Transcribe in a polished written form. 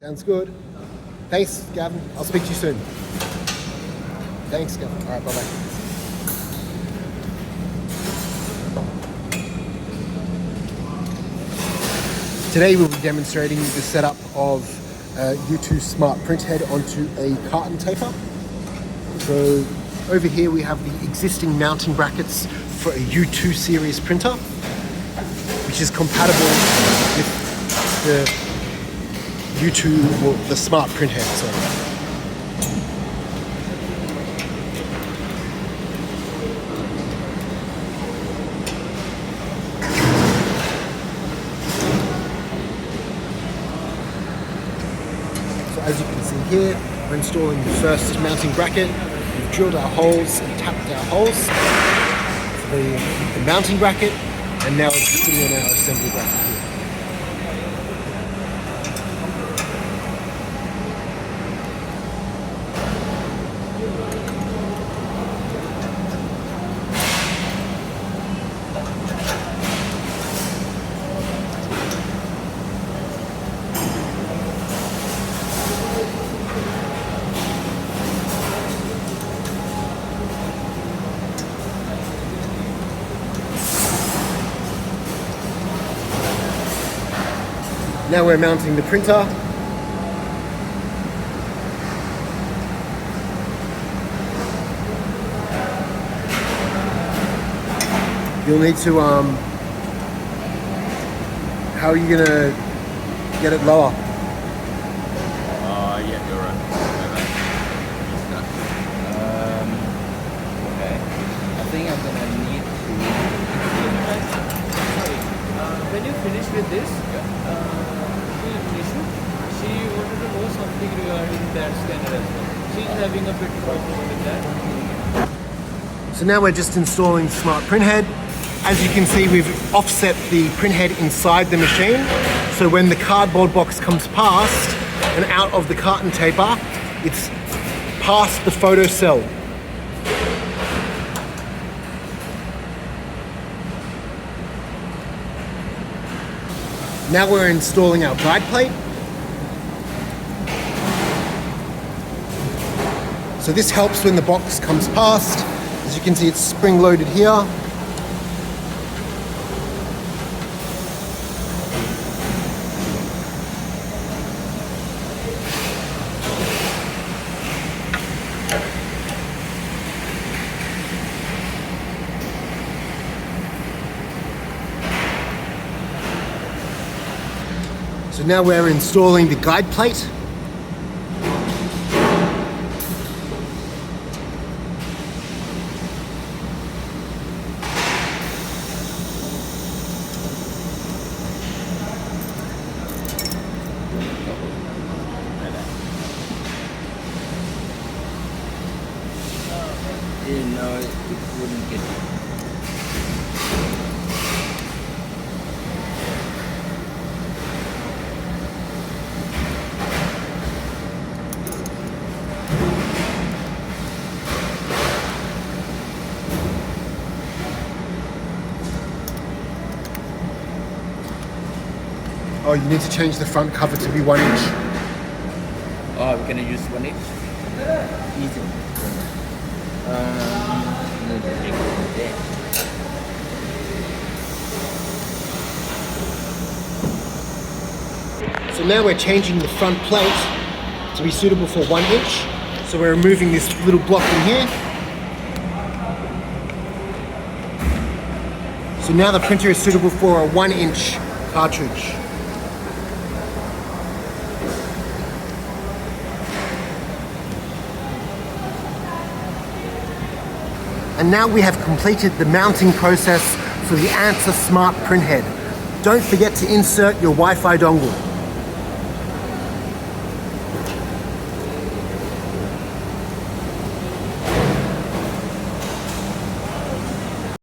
Sounds good. Thanks, Gavin. I'll speak to you soon. Thanks, Gavin. All right, bye-bye. Today we'll be demonstrating the setup of a U2 smart print head onto a carton taper. So over here we have the existing mounting brackets for a U2 series printer, which is compatible with the U2, or the smart print head, sorry. As you can see here, we're installing the first mounting bracket. We've drilled our holes and tapped our holes for the mounting bracket, and now we're just putting on our assembly bracket here. Now we're mounting the printer. You'll need to, how are you gonna get it lower? Yeah, you're right. Okay. I think I'm gonna need to... When you finish with this, she wanted to know something regarding that scanner as well. She's having a bit problem with that. So now we're just installing the smart print head. As you can see, we've offset the print head inside the machine. So when the cardboard box comes past and out of the carton taper, it's past the photo cell. Now we're installing our guide plate. So this helps when the box comes past. As you can see, it's spring-loaded here. So now we're installing the guide plate. No, it wouldn't get it. Oh, you need to change the front cover to be 1 inch. Oh, we're gonna use 1 inch? Easy. So now we're changing the front plate to be suitable for 1 inch. So we're removing this little block in here. So now the printer is suitable for a 1 inch cartridge. And now we have completed the mounting process for the ANSER Smart Print Head. Don't forget to insert your Wi-Fi dongle.